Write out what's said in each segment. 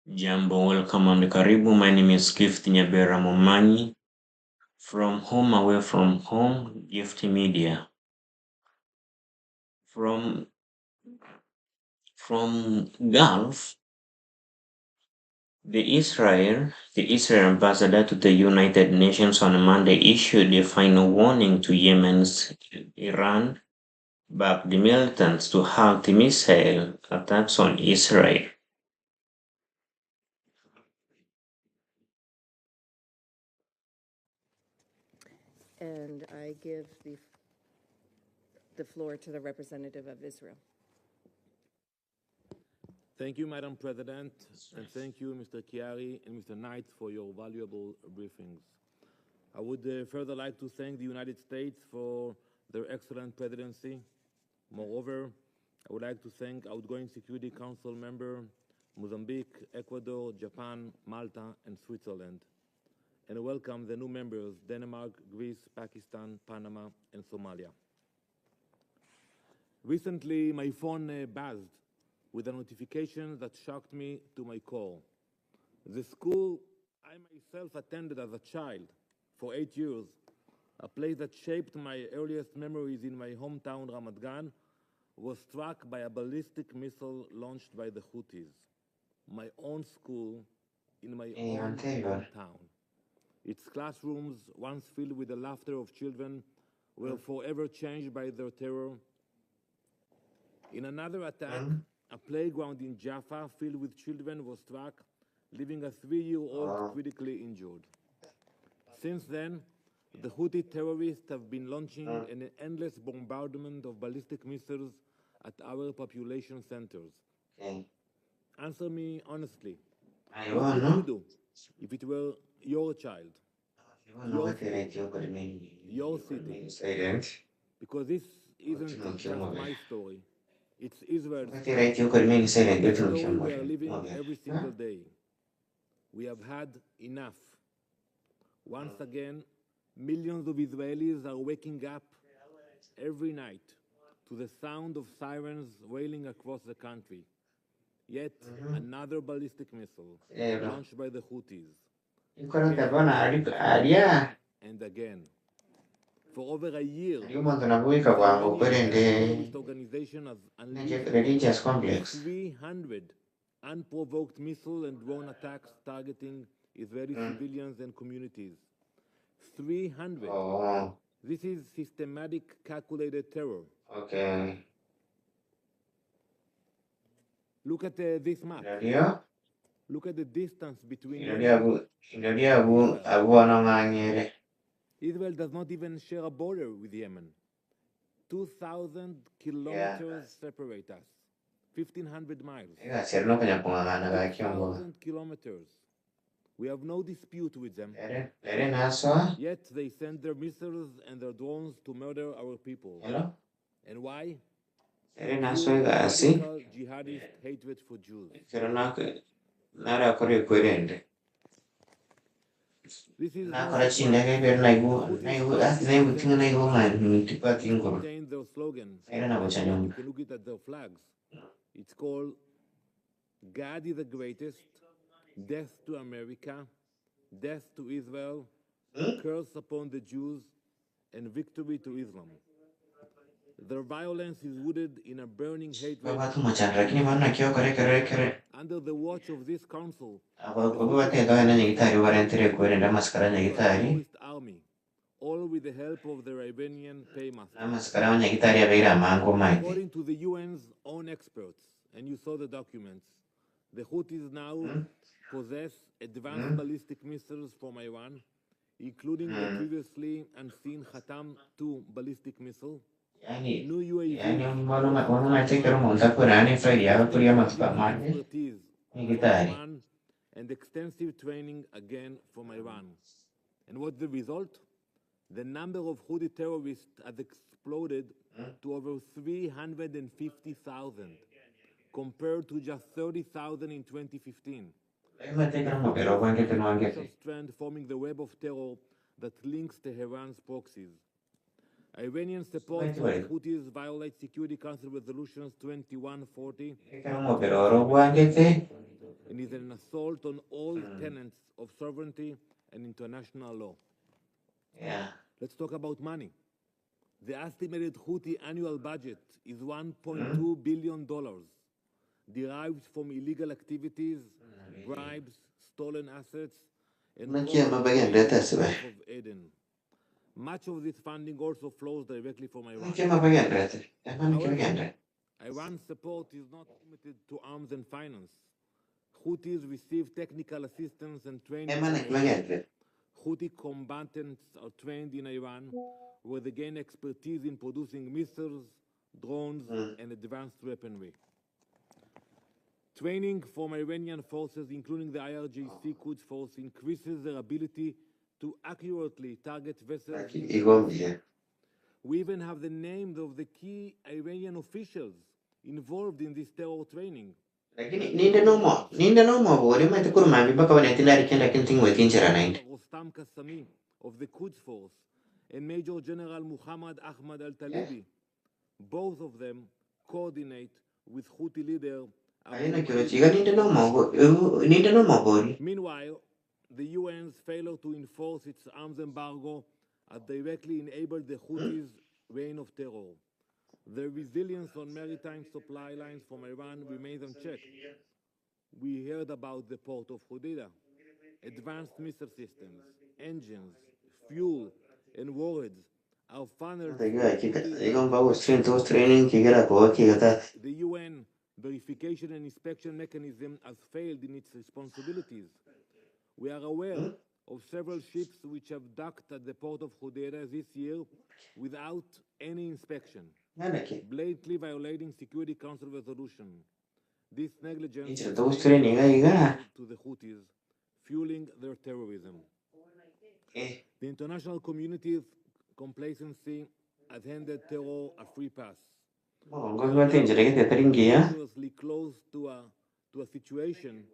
Jambo, welcome and karibu. My name is Gift Nyabera Momanyi from Home Away from Home, Gift Media. From Gulf, the Israel ambassador to the United Nations on Monday issued a final warning to Yemen's Iran-backed militants to halt the missile attacks on Israel. And I give the floor to the representative of Israel. Thank you, Madam President, and thank you, Mr. Chiari and Mr. Knight, for your valuable briefings. I would further like to thank the United States for their excellent presidency. Moreover, I would like to thank outgoing Security Council member Mozambique, Ecuador, Japan, Malta, and Switzerland, and welcome the new members Denmark, Greece, Pakistan, Panama, and Somalia. Recently, my phone buzzed with a notification that shocked me to my core. The school I myself attended as a child for 8 years, a place that shaped my earliest memories in my hometown, Ramat Gan, was struck by a ballistic missile launched by the Houthis. My own school in my own hometown. Its classrooms, once filled with the laughter of children, were forever changed by their terror. In another attack, a playground in Jaffa filled with children was struck, leaving a 3-year-old critically injured. Since then, the Houthi terrorists have been launching an endless bombardment of ballistic missiles at our population centers. Answer me honestly. What would you do if it were your child, your city? Because this isn't just my story. It's Israel's story. It's a story we are living every single day. We have had enough. Once again, millions of Israelis are waking up every night to the sound of sirens wailing across the country. Yet another ballistic missile launched by the Houthis. Again and again. For over a year, the Iranian terrorist organization has unleashed 300 unprovoked missile and drone attacks targeting Israeli civilians and communities. 300. This is systematic, calculated terror. Look at this map. Look at the distance between Israel does not even share a border with Yemen. 2,000 kilometers separate us. 1,500 miles. 2,000 kilometers. We have no dispute with them. Yet they send their missiles and their drones to murder our people. And why? Radical jihadist hatred for Jews. This is no contain their slogan. You can look at their flags. It's called God is the greatest, death to America, death to Israel, curse upon the Jews, and victory to Islam. Their violence is rooted in a burning hatred. Under the watch of this council, the terrorist army, all with the help of the Iranian paymasters. According to the UN's own experts, and you saw the documents, the Houthis now possess advanced ballistic missiles from Iran, including the previously unseen Khatam-2 ballistic missile, new UAVs, expertise from Iran, and extensive training again from Iran. And what's the result? The number of Houthi terrorists has exploded to over 350,000, compared to just 30,000 in 2015. Crucial strand forming the web of terror that links Tehran's proxies. Iranian support for the Houthis violates Security Council Resolutions 2140 and is an assault on all tenets of sovereignty and international law. Yeah. Let's talk about money. The estimated Houthi annual budget is $1.2 billion, derived from illegal activities, bribes, stolen assets, and profits of Eden. Much of this funding also flows directly from Iran. However, Iran's support is not limited to arms and finance. Houthis receive technical assistance and training from Iran. Houthi combatants are trained in Iran, where they gain expertise in producing missiles, drones, and advanced weaponry. Training from Iranian forces, including the IRGC Quds Force, increases their ability to accurately target vessels. We even have the names of the key Iranian officials involved in this terror training. Rostam Qassami of the Quds Force and Major General Muhammad Ahmad al-Talibi. Both of them coordinate with Houthi leader Meanwhile, the UN's failure to enforce its arms embargo has directly enabled the Houthis' reign of terror. Their resilience on maritime supply lines from Iran remains unchecked. We heard about the port of Hodeidah. Advanced missile systems, engines, fuel, and warheads are funneled. The UN verification and inspection mechanism has failed in its responsibilities. We are aware of several ships which have docked at the port of Hodeidah this year without any inspection, blatantly violating Security Council resolution. This negligence is to the Houthis, fueling their terrorism. The international community's complacency has handed terror a free pass. Dangerously close to a situation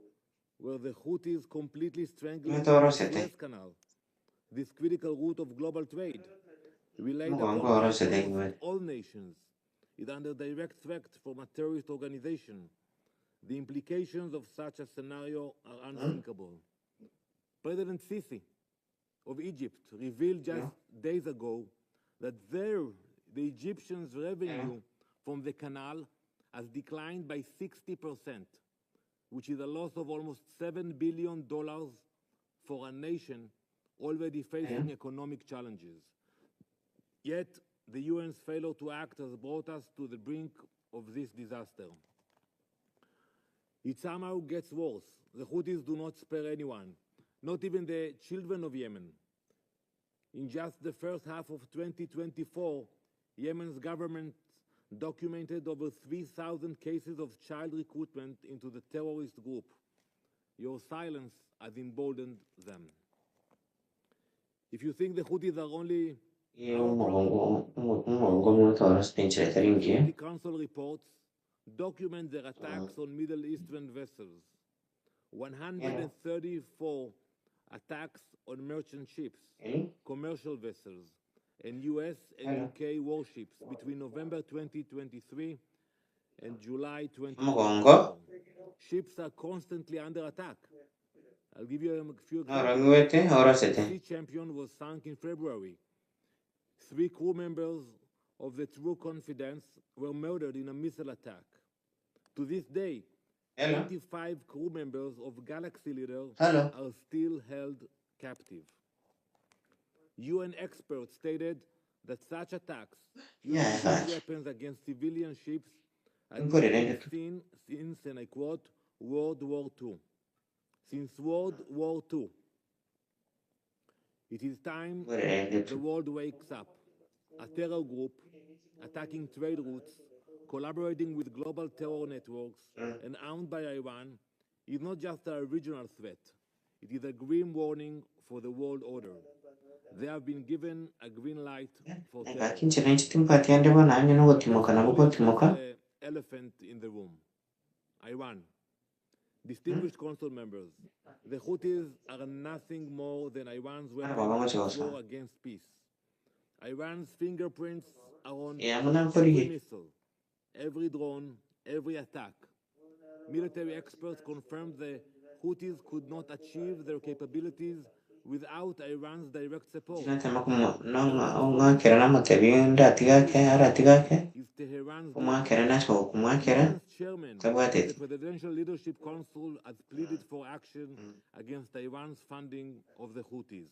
where the Houthis completely strangled the Suez Canal, this critical route of global trade, relied upon all nations, is under direct threat from a terrorist organization. The implications of such a scenario are unthinkable. President Sisi of Egypt revealed just days ago that the Egyptians' revenue from the canal has declined by 60%, which is a loss of almost $7 billion for a nation already facing economic challenges. Yet, the UN's failure to act has brought us to the brink of this disaster. It somehow gets worse. The Houthis do not spare anyone, not even the children of Yemen. In just the first half of 2024, Yemen's government documented over 3,000 cases of child recruitment into the terrorist group. Your silence has emboldened them. If you think the Houthis are only the Council reports document their attacks on Middle Eastern vessels. 134 attacks on merchant ships, commercial vessels, and US and UK warships between November 2023 and July 2024. Ships are constantly under attack. I'll give you a few examples. The Sea Champion was sunk in February. 3 crew members of the True Confidence were murdered in a missile attack. To this day, 25 crew members of Galaxy Leader are still held captive. UN experts stated that such attacks using weapons against civilian ships had not been seen since, and I quote, World War II. Since World War II. It is time the world wakes up. A terror group attacking trade routes, collaborating with global terror networks, and armed by Iran is not just a regional threat. It is a grim warning for the world order. They have been given a green light for terror. The elephant in the room. Iran. Distinguished council members, the Houthis are nothing more than Iran's weapon of war against peace. Iran's fingerprints are on every missile, every drone, every attack. Military experts confirmed the Houthis could not achieve their capabilities without Iran's direct support. Tinatema kumwakira n'amatabi ndatigake aratigake Is Tehran's kumwakira nasho kumwakira Iran's chairman of the tabwatete. Presidential Leadership Council has pleaded for action against Iran's funding of the Houthis.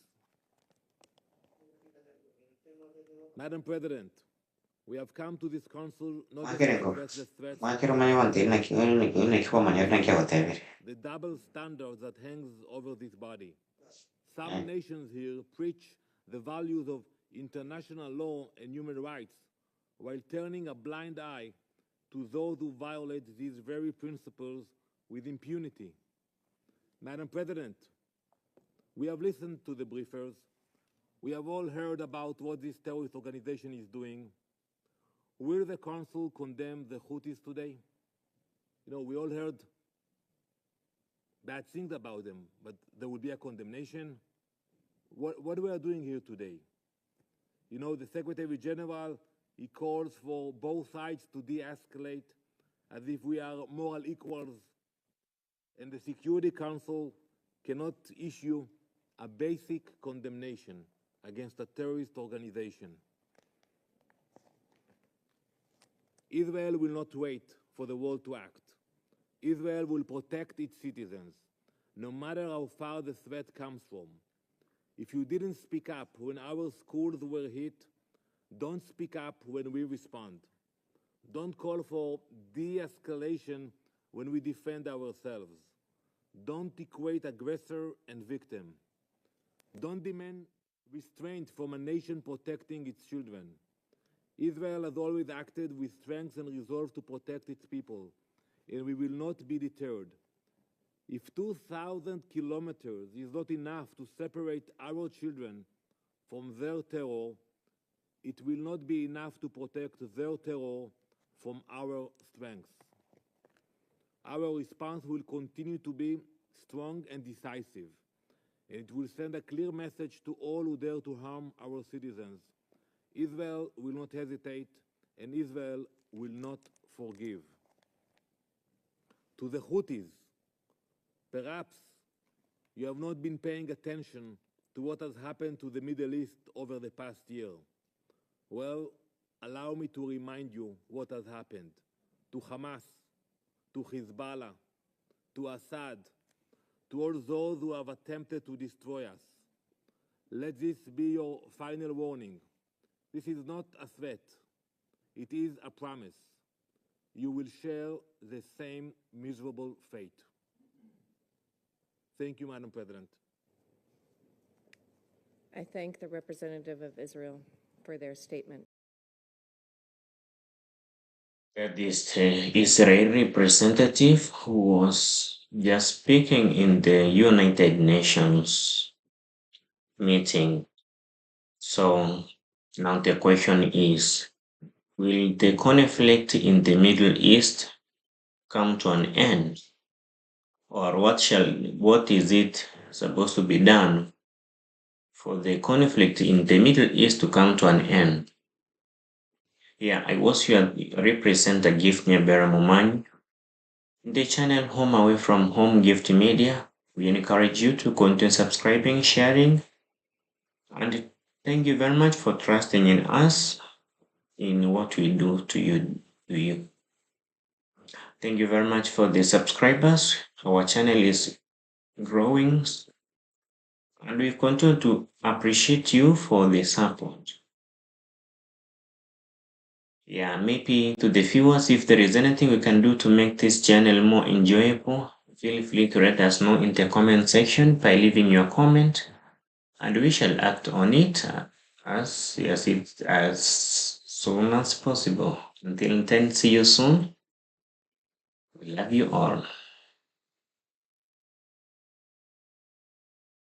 Madam President, we have come to this council not just Mwakira to ngo address the threats, mwakira umanye wanti nakiwamanya nakiwatebere. the double standards that hangs over this body. Some nations here preach the values of international law and human rights while turning a blind eye to those who violate these very principles with impunity. Madam President, we have listened to the briefers. We have all heard about what this terrorist organization is doing. Will the Council condemn the Houthis today? You know, we all heard bad things about them, but there will be a condemnation. What we are doing here today? You know, the Secretary General, he calls for both sides to de-escalate as if we are moral equals, and the Security Council cannot issue a basic condemnation against a terrorist organization. Israel will not wait for the world to act. Israel will protect its citizens, no matter how far the threat comes from. If you didn't speak up when our schools were hit, don't speak up when we respond. Don't call for de-escalation when we defend ourselves. Don't equate aggressor and victim. Don't demand restraint from a nation protecting its children. Israel has always acted with strength and resolve to protect its people, and we will not be deterred. If 2,000 kilometers is not enough to separate our children from their terror, it will not be enough to protect their terror from our strength. Our response will continue to be strong and decisive, and it will send a clear message to all who dare to harm our citizens. Israel will not hesitate, and Israel will not forgive. To the Houthis, perhaps you have not been paying attention to what has happened to the Middle East over the past year. Well, allow me to remind you what has happened to Hamas, to Hezbollah, to Assad, to all those who have attempted to destroy us. Let this be your final warning. This is not a threat. It is a promise. You will share the same miserable fate. Thank you, Madam President. I thank the representative of Israel for their statement. That is the Israeli representative who was just speaking in the United Nations meeting. So now the question is, will the conflict in the Middle East come to an end? Or what is it supposed to be done for the conflict in the Middle East to come to an end? Yeah, I was your representative Gift Nyabera Mumani. The channel Home Away from Home Gift Media. We encourage you to continue subscribing, sharing, and thank you very much for trusting in us in what we do to you. Thank you very much for the subscribers. Our channel is growing, and we continue to appreciate you for the support. Yeah, maybe to the viewers, if there is anything we can do to make this channel more enjoyable, feel free to let us know in the comment section by leaving your comment, and we shall act on it as soon as possible. Until then, see you soon. We love you all.